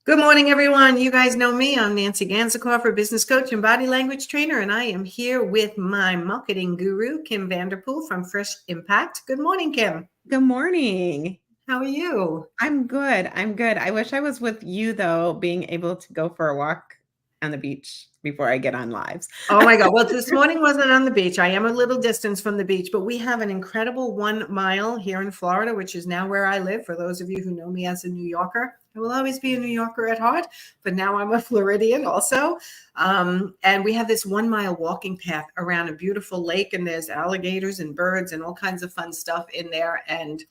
Good morning, everyone. You guys know me. I'm Nancy Ganzikoff, a business coach and body language trainer, and I am here with my marketing guru, Kim Vanderpool from Fresh Impact. Good morning, Kim. Good morning. How are you? I'm good. I wish I was with you, though, being able to go for a walk on the beach before I get on lives. Oh my God. Well, this morning wasn't on the beach. I am a little distance from the beach, but we have an incredible 1 mile here in Florida, which is now where I live. For those of you who know me as a New Yorker, I will always be a New Yorker at heart, but now I'm a Floridian also. And we have this 1 mile walking path around a beautiful lake, and there's alligators and birds and all kinds of fun stuff in there. And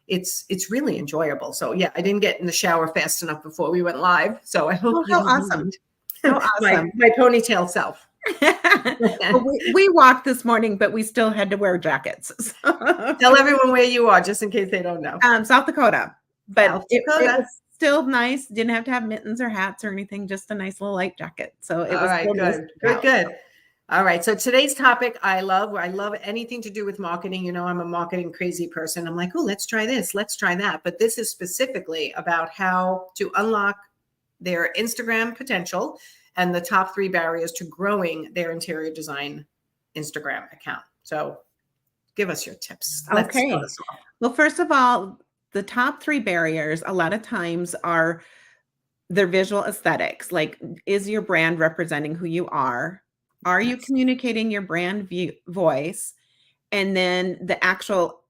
it's really enjoyable. So yeah, I didn't get in the shower fast enough before we went live. So I hope you How don't awesome. mind. How awesome. my ponytail self. Well, we walked this morning, but we still had to wear jackets. Tell everyone where you are, just in case they don't know. South Dakota. But South it Dakota. was still nice. Didn't have to have mittens or hats or anything, just a nice little light jacket. So it All was right, still nice good. All right. So today's topic, I love anything to do with marketing. You know, I'm a marketing crazy person. I'm like, oh, let's try this, let's try that. But this is specifically about how to unlock their Instagram potential and the top 3 barriers to growing their interior design Instagram account. So give us your tips. Okay. Well, first of all, the top 3 barriers a lot of times are their visual aesthetics. Like, is your brand representing who you are? Are you communicating your brand voice? And then the actual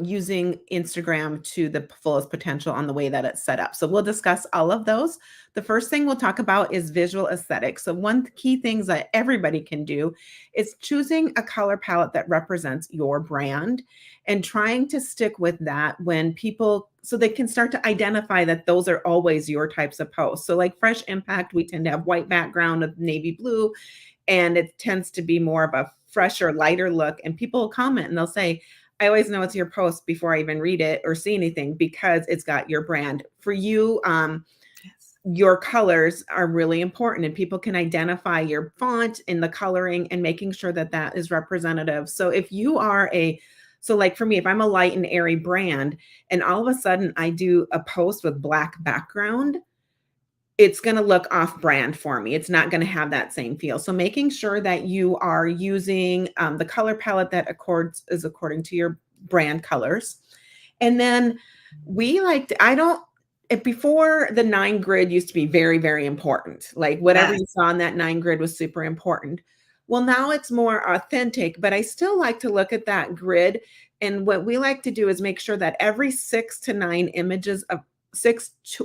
using Instagram to the fullest potential on the way that it's set up. So we'll discuss all of those. The first thing we'll talk about is visual aesthetics. So one key things that everybody can do is choosing a color palette that represents your brand and trying to stick with that when people, so they can start to identify that those are always your types of posts. So like Fresh Impact, we tend to have white background of navy blue, and it tends to be more of a fresher, lighter look. And people will comment and they'll say, I always know it's your post before I even read it or see anything because it's got your brand. For you, your colors are really important, and people can identify your font and the coloring and making sure that that is representative. So if you are so like for me, if I'm a light and airy brand and all of a sudden I do a post with black background, it's going to look off brand for me. It's not going to have that same feel. So making sure that you are using the color palette that is according to your brand colors. And then before the 9 grid used to be very, very important. Like whatever you saw on that 9 grid was super important. Well, now it's more authentic, but I still like to look at that grid. And what we like to do is make sure that every 6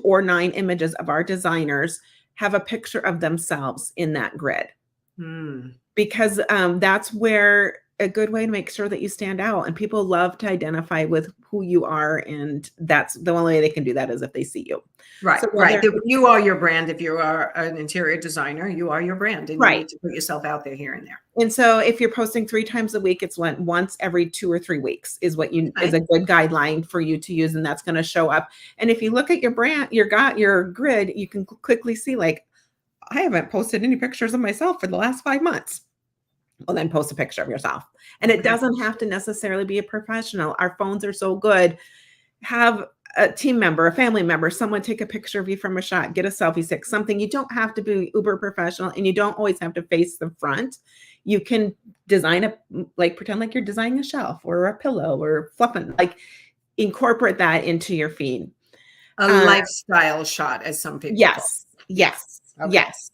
or 9 images of our designers have a picture of themselves in that grid. Because that's where a good way to make sure that you stand out, and people love to identify with who you are, and that's the only way they can do that is if they see you. Right, so right. You are your brand. If you are an interior designer, you are your brand, and you need to put yourself out there here and there. And so if you're posting 3 times a week, it's once every 2 or 3 weeks is what is a good guideline for you to use, and that's going to show up. And if you look at your brand, your grid, you can quickly see like, I haven't posted any pictures of myself for the last 5 months. Well, then post a picture of yourself. And it doesn't have to necessarily be a professional. Our phones are so good. Have a team member, a family member, someone take a picture of you from a shot, get a selfie stick, something. You don't have to be uber professional, and you don't always have to face the front. You can design pretend like you're designing a shelf or a pillow or fluffing, like incorporate that into your feed. A lifestyle shot, as some people call it. Yes.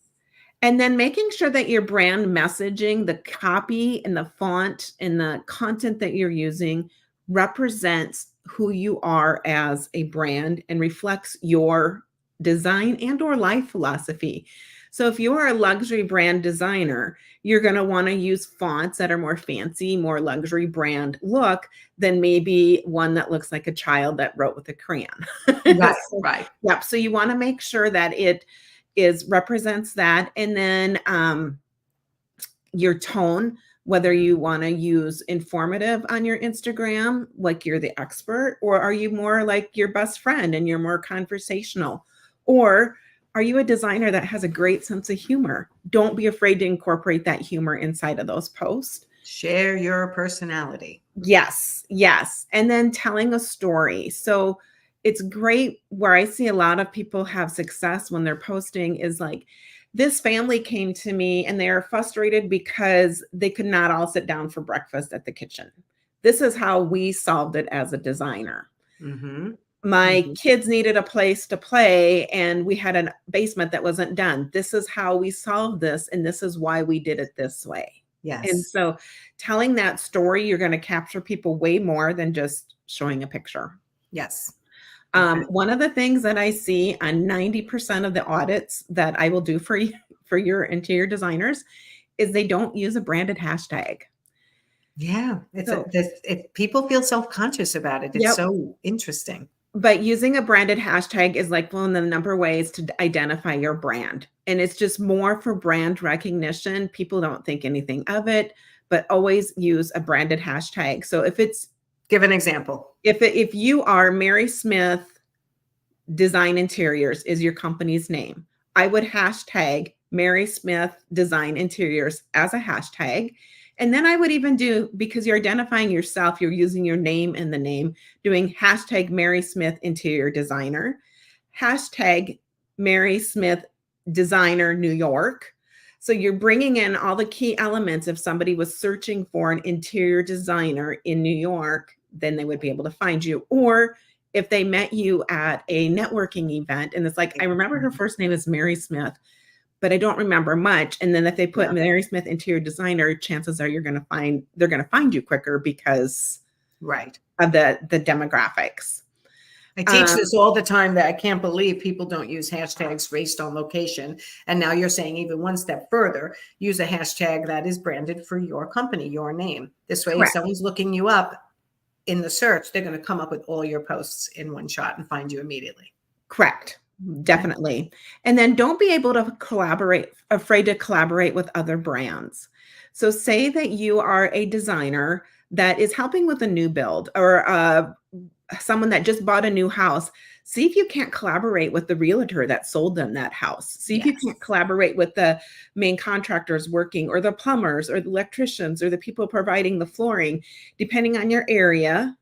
And then making sure that your brand messaging, the copy and the font and the content that you're using represents who you are as a brand and reflects your design and or life philosophy. So if you are a luxury brand designer, you're going to want to use fonts that are more fancy, more luxury brand look than maybe one that looks like a child that wrote with a crayon. Right. Yep. So you want to make sure that it represents that. And then your tone, whether you want to use informative on your Instagram, like you're the expert, or are you more like your best friend and you're more conversational? Or are you a designer that has a great sense of humor? Don't be afraid to incorporate that humor inside of those posts. Share your personality. Yes. And then telling a story. So it's great where I see a lot of people have success when they're posting is like, this family came to me and they are frustrated because they could not all sit down for breakfast at the kitchen. This is how we solved it as a designer. Mm-hmm. My Mm-hmm. kids needed a place to play and we had a basement that wasn't done. This is how we solved this, and this is why we did it this way. And Yes. so telling that story, you're going to capture people way more than just showing a picture. Yes. Okay. One of the things that I see on 90% of the audits that I will do for you, for your interior designers, is they don't use a branded hashtag. Yeah. It's So, if people feel self-conscious about it, it's yep. so interesting. But using a branded hashtag is like one of the number ways to identify your brand. And it's just more for brand recognition. People don't think anything of it, but always use a branded hashtag. So if it's, Give an example. if you are Mary Smith Design Interiors is your company's name, I would hashtag Mary Smith Design Interiors as a hashtag. And then I would even do, because you're identifying yourself, you're using your name in the name, doing hashtag Mary Smith Interior Designer, hashtag Mary Smith Designer New York. So you're bringing in all the key elements. If somebody was searching for an interior designer in New York, then they would be able to find you. Or if they met you at a networking event and it's like, I remember her first name is Mary Smith, but I don't remember much. And then if they put Mary Smith interior designer, chances are they're going to find you quicker because right of the demographics. I teach this all the time, that I can't believe people don't use hashtags based on location. And now you're saying even one step further, use a hashtag that is branded for your company, your name. This way, Correct. if someone's looking you up in the search, they're going to come up with all your posts in one shot and find you immediately. Correct. Definitely. And then don't be afraid to collaborate with other brands. So say that you are a designer that is helping with a new build, or someone that just bought a new house. See if you can't collaborate with the realtor that sold them that house. See if you can't collaborate with the main contractors working, or the plumbers, or the electricians, or the people providing the flooring. Depending on your area,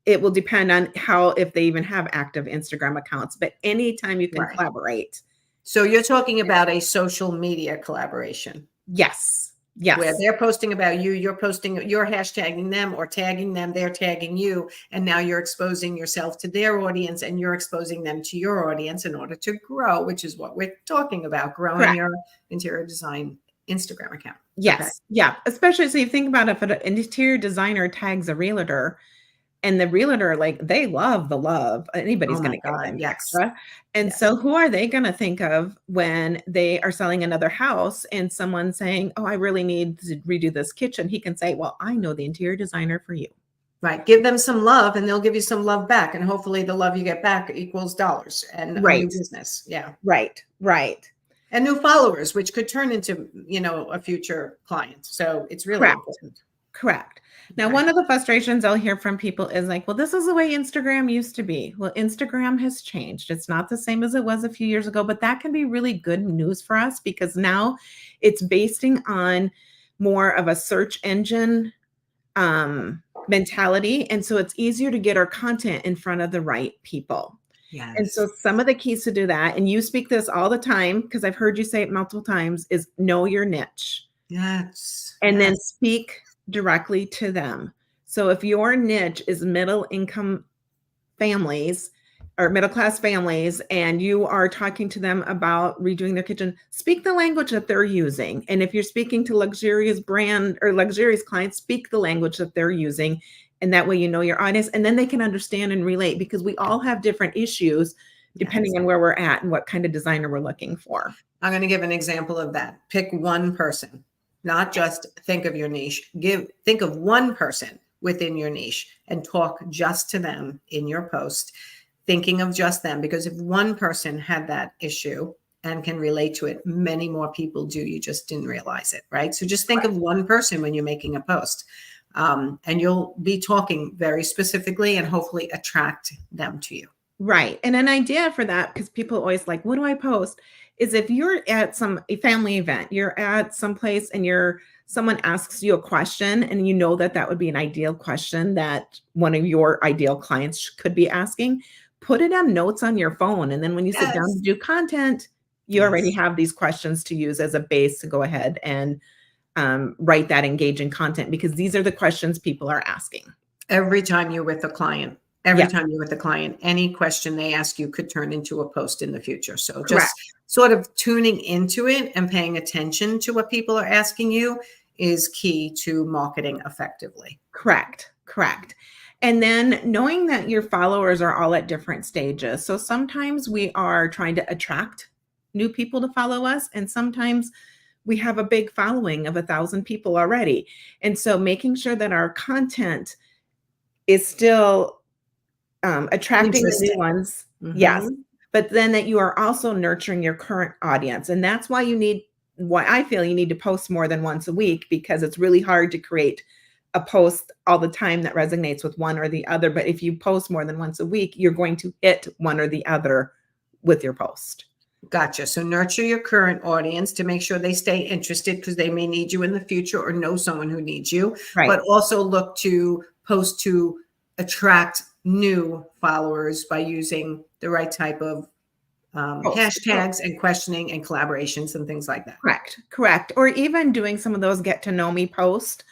it will depend on if they even have active Instagram accounts, but anytime you can collaborate. So you're talking about a social media collaboration. Yes. Yes. Where they're posting about you, you're hashtagging them or tagging them, they're tagging you. And now you're exposing yourself to their audience and you're exposing them to your audience in order to grow, which is what we're talking about, growing your interior design Instagram account. Yes. Okay. Yeah. Especially so you think about if an interior designer tags a realtor, and the realtor, like, they love the love. Anybody's going to give them extra. And so who are they going to think of when they are selling another house and someone's saying, oh, I really need to redo this kitchen? He can say, well, I know the interior designer for you. Right. Give them some love and they'll give you some love back. And hopefully the love you get back equals dollars and a new business. Yeah. Right. Right. And new followers, which could turn into, a future client. So it's really important. Correct. Now, one of the frustrations I'll hear from people is like, well, this is the way Instagram used to be. Well, Instagram has changed. It's not the same as it was a few years ago, but that can be really good news for us because now it's basing on more of a search engine mentality. And so it's easier to get our content in front of the right people. Yes. And so some of the keys to do that, and you speak this all the time because I've heard you say it multiple times, is know your niche. Yes. And then speak directly to them. So if your niche is middle income families or middle class families, and you are talking to them about redoing their kitchen, speak the language that they're using. And if you're speaking to luxurious brand or luxurious clients, speak the language that they're using. And that way, you know your audience, and then they can understand and relate because we all have different issues depending on where we're at and what kind of designer we're looking for. I'm going to give an example of that. Pick one person. Not just think of your niche. Think of one person within your niche and talk just to them in your post, thinking of just them. Because if one person had that issue and can relate to it, many more people do. You just didn't realize it, right? So just think of one person when you're making a post, and you'll be talking very specifically and hopefully attract them to you. Right. And an idea for that, because people always like, what do I post? Is if you're at a family event, you're at some place and someone asks you a question and that would be an ideal question that one of your ideal clients could be asking, put it on notes on your phone. And then when you sit down Yes. to do content, you already have these questions to use as a base to go ahead and write that engaging content, because these are the questions people are asking. Every time you're with a client, any question they ask you could turn into a post in the future. So Correct. just sort of tuning into it and paying attention to what people are asking you is key to marketing effectively. Correct. And then knowing that your followers are all at different stages. So sometimes we are trying to attract new people to follow us, and sometimes we have a big following of 1,000 people already. And so making sure that our content is still attracting the new ones. Yes. But then that you are also nurturing your current audience. And that's why I feel you need to post more than once a week, because it's really hard to create a post all the time that resonates with one or the other. But if you post more than once a week, you're going to hit one or the other with your post. Gotcha. So nurture your current audience to make sure they stay interested, because they may need you in the future or know someone who needs you. Right. But also look to post to attract new followers by using the right type of hashtags and questioning and collaborations and things like that. Correct. Or even doing some of those get to know me posts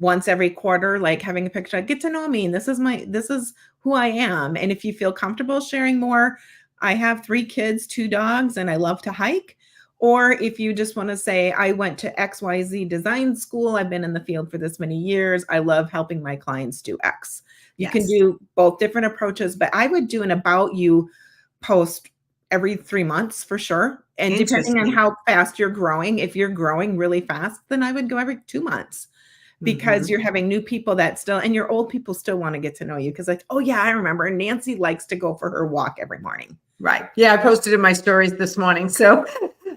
once every quarter, like having a picture, get to know me, and this is who I am. And if you feel comfortable sharing more, I have 3 kids, 2 dogs, and I love to hike. Or if you just want to say, I went to XYZ design school, I've been in the field for this many years, I love helping my clients do X. You can do both different approaches, but I would do an about you post every 3 months for sure. And depending on how fast you're growing, if you're growing really fast, then I would go every 2 months, because you're having new people that still, and your old people still want to get to know you, because like, oh yeah, I remember Nancy likes to go for her walk every morning. Right. Yeah, I posted in my stories this morning. So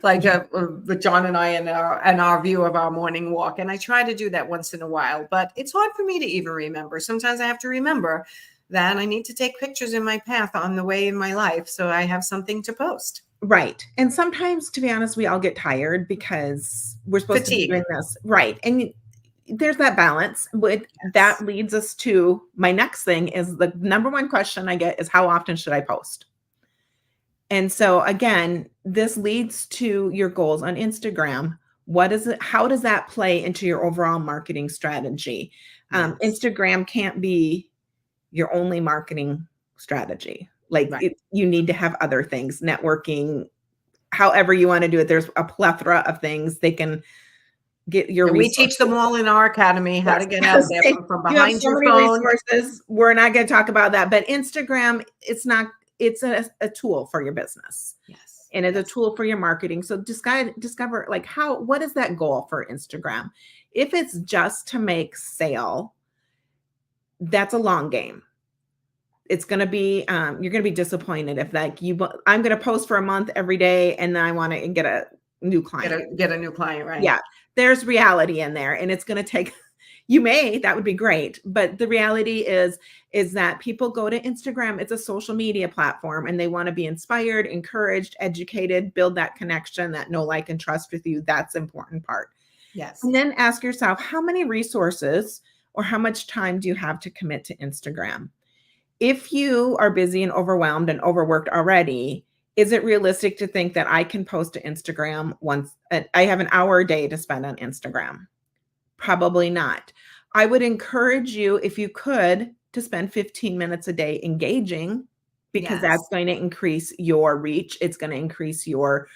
like with John and I and our view of our morning walk. And I try to do that once in a while, but it's hard for me to even remember. Sometimes I have to remember that I need to take pictures in my path on the way in my life, so I have something to post. Right. And sometimes, to be honest, we all get tired because we're supposed to be doing this. Right. And there's that balance, but that leads us to my next thing is the number one question I get is, how often should I post? And so again, this leads to your goals on Instagram. What is it? How does that play into your overall marketing strategy? Instagram can't be your only marketing strategy. Like you need to have other things, networking, however you want to do it. There's a plethora of things they can get your resources. We teach them all in our academy how to get out there from behind your phone. Resources. We're not going to talk about that, but Instagram, it's a tool for your business. Yes. And it's a tool for your marketing. So discover like what is that goal for Instagram? If it's just to make sale, that's a long game. It's going to be, you're going to be disappointed if I'm going to post for a month every day and then I want to get a new client. Get a new client, right? Yeah. There's reality in there, and it's going to take, that would be great. But the reality is that people go to Instagram. It's a social media platform, and they want to be inspired, encouraged, educated, build that connection, that know, like, and trust with you. That's the important part. Yes. And then ask yourself, how many resources or how much time do you have to commit to Instagram? If you are busy and overwhelmed and overworked already, is it realistic to think that I can post to Instagram once? I have an hour a day to spend on Instagram. Probably not. I would encourage you, if you could, to spend 15 minutes a day engaging, because that's going to increase your reach. It's going to increase your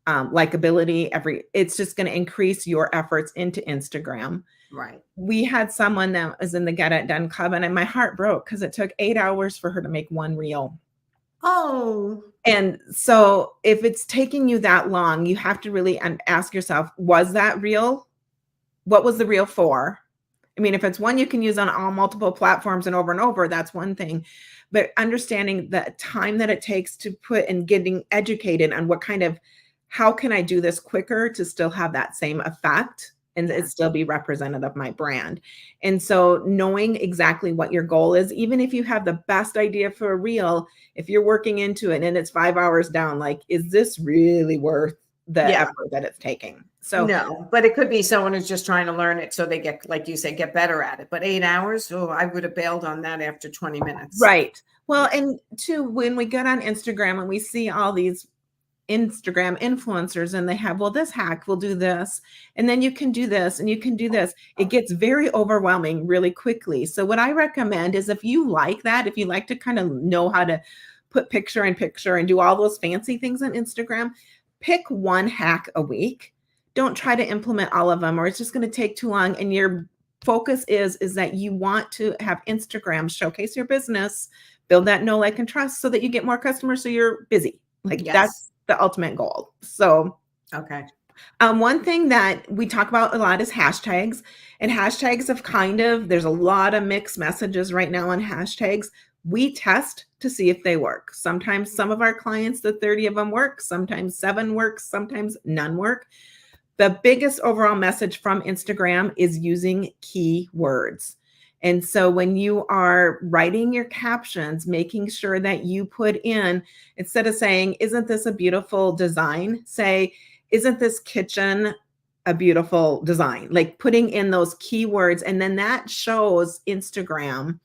likability. It's just going to increase your efforts into Instagram. Right. We had someone that was in the Get It Done Club, and my heart broke because it took 8 hours for her to make one reel. Oh. And so if it's taking you that long, you have to really ask yourself, was that real? What was the reel for? I mean, if it's one you can use on all multiple platforms and over, that's one thing. But understanding the time that it takes to put and getting educated on how can I do this quicker to still have that same effect and it still be representative of my brand. And so knowing exactly what your goal is, even if you have the best idea for a reel, if you're working into it and it's 5 hours down, like, is this really worth the Yeah. effort that it's taking. So No, but it could be someone who's just trying to learn it so they get, like you said, get better at it. But 8 hours, oh, I would have bailed on that after 20 minutes. right. Well, Yeah. and too, when we get on Instagram and we see all these Instagram influencers and they have, well, this hack will do this, and then you can do this and you can do this. It gets very overwhelming really quickly. So what I recommend is, if you like that, if you like to kind of know how to put picture in picture and do all those fancy things on Instagram, pick one hack a week. Don't try to implement all of them, or it's just going to take too long. And your focus is that you want to have Instagram showcase your business, build that know, like, and trust, so that you get more customers, so you're busy. Like, Yes. that's the ultimate goal. So Okay. one thing that we talk about a lot is hashtags, and hashtags there's a lot of mixed messages right now on hashtags. We test to see if they work. Sometimes some of our clients, the 30 of them work, sometimes 7 works, sometimes none work. The biggest overall message from Instagram is using keywords. And so when you are writing your captions, making sure that you put in, instead of saying, isn't this a beautiful design, say, isn't this kitchen a beautiful design? Like, putting in those keywords, and then that shows Instagram,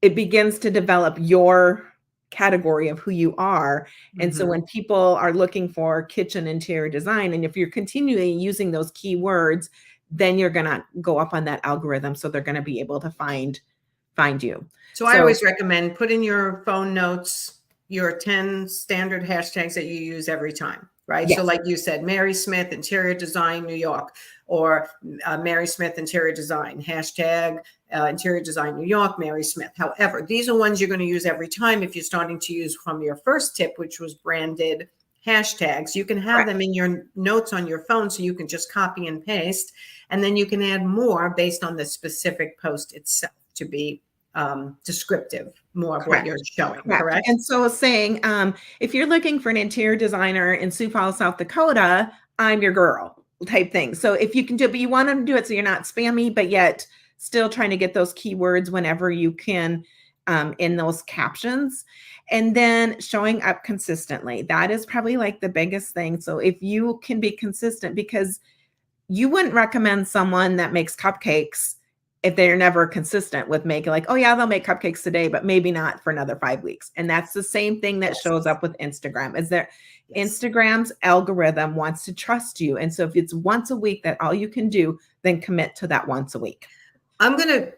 it begins to develop your category of who you are. And so when people are looking for kitchen interior design, and if you're continually using those keywords, then you're going to go up on that algorithm. So they're going to be able to find you. So I always recommend put in your phone notes your 10 standard hashtags that you use every time, right? Yes. So like you said, Mary Smith interior design New York, or Mary Smith interior design, hashtag interior design New York, Mary Smith. However, these are ones you're going to use every time. If you're starting to use from your first tip, which was branded hashtags, you can have them in your notes on your phone, so you can just copy and paste, and then you can add more based on the specific post itself to be descriptive more of what you're showing. Correct. And so saying, if you're looking for an interior designer in Sioux Falls, South Dakota, I'm your girl type thing. So if you can do it, but you want them to do it so you're not spammy, but yet still trying to get those keywords whenever you can in those captions. And then showing up consistently. That is probably like the biggest thing. So if you can be consistent, because you wouldn't recommend someone that makes cupcakes if they're never consistent with making, like, oh yeah, they'll make cupcakes today, but maybe not for another 5 weeks. And that's the same thing that shows up with Instagram, is that Instagram's algorithm wants to trust you. And so if it's once a week that all you can do, then commit to that once a week. I'm going to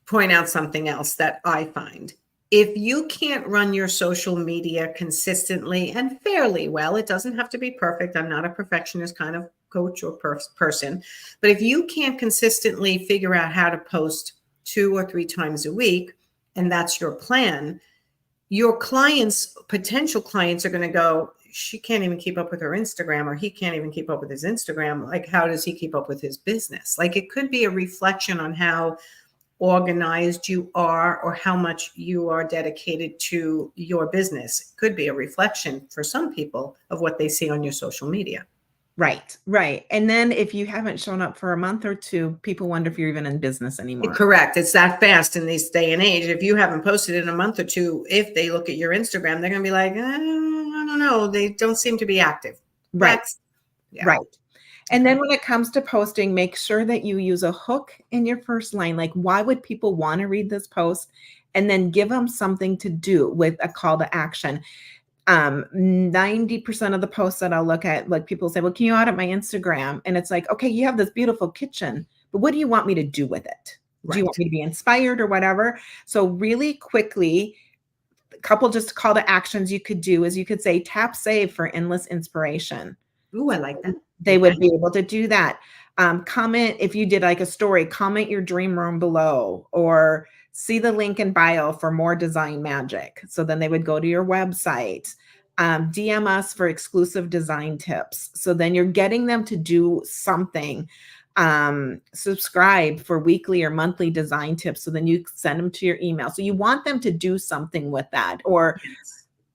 point out something else that I find. If you can't run your social media consistently and fairly well, it doesn't have to be perfect. I'm not a perfectionist kind of coach or person, but if you can't consistently figure out how to post 2 or 3 times a week, and that's your plan, your clients, potential clients, are going to go, she can't even keep up with her Instagram, or he can't even keep up with his Instagram. Like, how does he keep up with his business? Like, it could be a reflection on how organized you are, or how much you are dedicated to your business. It could be a reflection for some people of what they see on your social media. Right. And then if you haven't shown up for a month or 2, people wonder if you're even in business anymore. Correct. It's that fast in this day and age. If you haven't posted in a month or 2, if they look at your Instagram, they're going to be like, I don't know. They don't seem to be active. Right. Yeah. Right. And then when it comes to posting, make sure that you use a hook in your first line. Like, why would people want to read this post? And then give them something to do with a call to action. 90% of the posts that I'll look at, like, people say, well, can you audit my Instagram? And it's like, okay, you have this beautiful kitchen, but what do you want me to do with it? Do you want me to be inspired or whatever? So really quickly, a couple just call to actions you could do is you could say, tap save for endless inspiration. Ooh, I like that. They would be able to do that. Comment, if you did like a story, comment your dream room below, or see the link in bio for more design magic. So then they would go to your website. DM us for exclusive design tips. So then you're getting them to do something. Subscribe for weekly or monthly design tips. So then you send them to your email. So you want them to do something with that. Or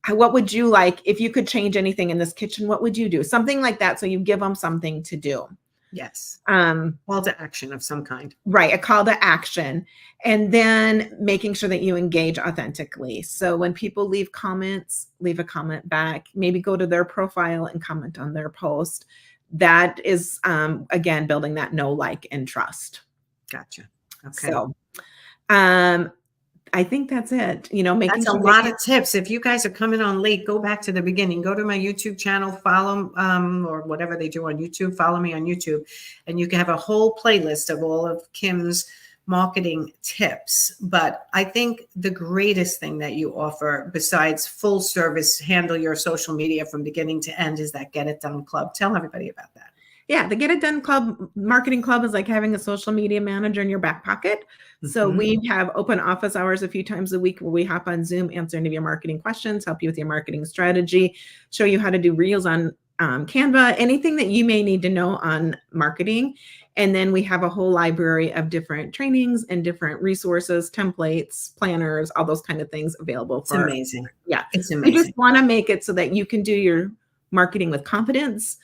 what would you like if you could change anything in this kitchen? What would you do? Something like that. So you give them something to do. Yes. Um, Call to action of some kind. Right, a call to action, and then making sure that you engage authentically. So when people leave comments, leave a comment back, maybe go to their profile and comment on their post. That is, again, building that know, like, and trust. Gotcha. Okay. So, I think that's it, making That's a sure lot of tips. If you guys are coming on late, go back to the beginning. Go to my YouTube channel, follow or whatever they do on YouTube. Follow me on YouTube, and you can have a whole playlist of all of Kim's marketing tips. But I think the greatest thing that you offer, besides full service, handle your social media from beginning to end, is that Get It Done Club. Tell everybody about that. Yeah, the Get It Done Club, marketing club is like having a social media manager in your back pocket. So we have open office hours a few times a week where we hop on Zoom, answer any of your marketing questions, help you with your marketing strategy, show you how to do reels on Canva, anything that you may need to know on marketing. And then we have a whole library of different trainings and different resources, templates, planners, all those kind of things available. It's amazing. Yeah, it's we amazing. just want to make it so that you can do your marketing with confidence.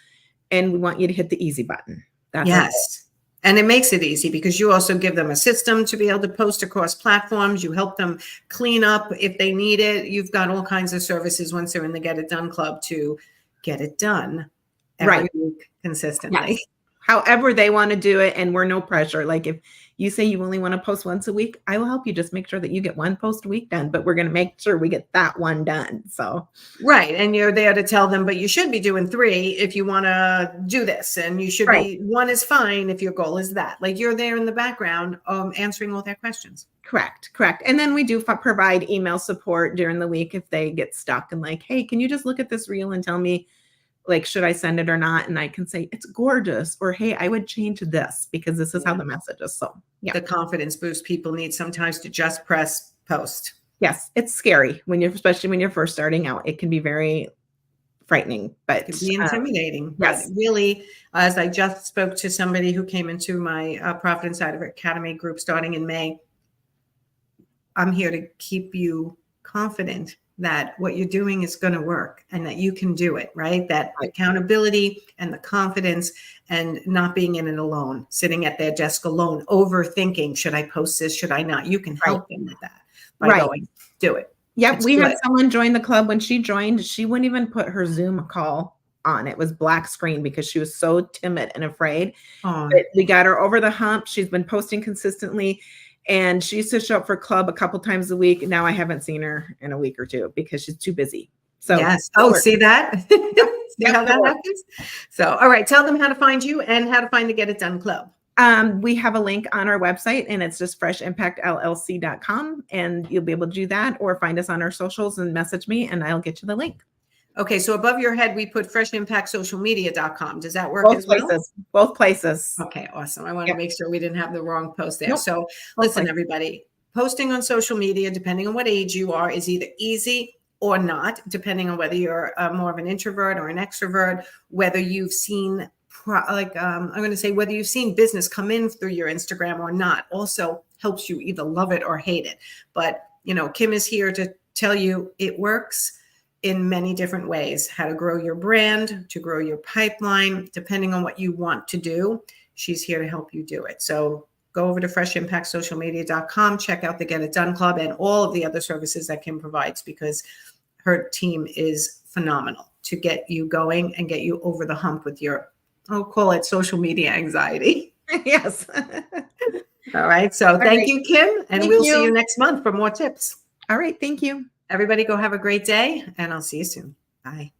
And we want you to hit the easy button. That's yes. And it makes it easy because you also give them a system to be able to post across platforms. You help them clean up if they need it. You've got all kinds of services once they're in the Get It Done Club to get it done every week consistently. Yes. However they want to do it, and we're no pressure. Like if you say you only want to post once a week, I will help you just make sure that you get one post a week done, but we're going to make sure we get that one done. So right. And you're there to tell them, but you should be doing 3 if you want to do this. And you should be 1 is fine if your goal is that. Like you're there in the background answering all their questions. Correct. And then we do provide email support during the week if they get stuck and like, hey, can you just look at this reel and tell me, like, should I send it or not? And I can say, it's gorgeous. Or, hey, I would change this because this is how the message is. So, yeah. The confidence boost people need sometimes to just press post. Yes. It's scary especially when you're first starting out. It can be very frightening, but it can be intimidating. Yes. But really, as I just spoke to somebody who came into my Profit Insider Academy group starting in May, I'm here to keep you confident that what you're doing is going to work and that you can do it, right? That accountability and the confidence and not being in it alone, sitting at their desk alone, overthinking, should I post this? Should I not? You can help them with that by going, do it. Yep. We had someone join the club. When she joined, she wouldn't even put her Zoom call on. It was black screen because she was so timid and afraid. But we got her over the hump. She's been posting consistently. And she used to show up for club a couple times a week. Now I haven't seen her in a week or 2 because she's too busy. So yes. Oh, see that? See how that happens? So, all right. Tell them how to find you and how to find the Get It Done Club. We have a link on our website and it's just freshimpactllc.com. And you'll be able to do that or find us on our socials and message me and I'll get you the link. Okay, so above your head, we put freshimpactsocialmedia.com. Does that work as well? Both places. Okay, awesome. I want to make sure we didn't have the wrong post there. So listen, everybody, posting on social media, depending on what age you are, is either easy or not, depending on whether you're more of an introvert or an extrovert, whether you've seen, I'm going to say whether you've seen business come in through your Instagram or not, also helps you either love it or hate it. But, Kim is here to tell you it works in many different ways, how to grow your brand, to grow your pipeline, depending on what you want to do. She's here to help you do it. So go over to freshimpactsocialmedia.com, check out the Get It Done Club and all of the other services that Kim provides because her team is phenomenal to get you going and get you over the hump with your, I'll call it social media anxiety. Yes. All right. So thank you, Kim. And we'll see you next month for more tips. All right. Thank you. Everybody go have a great day and I'll see you soon. Bye.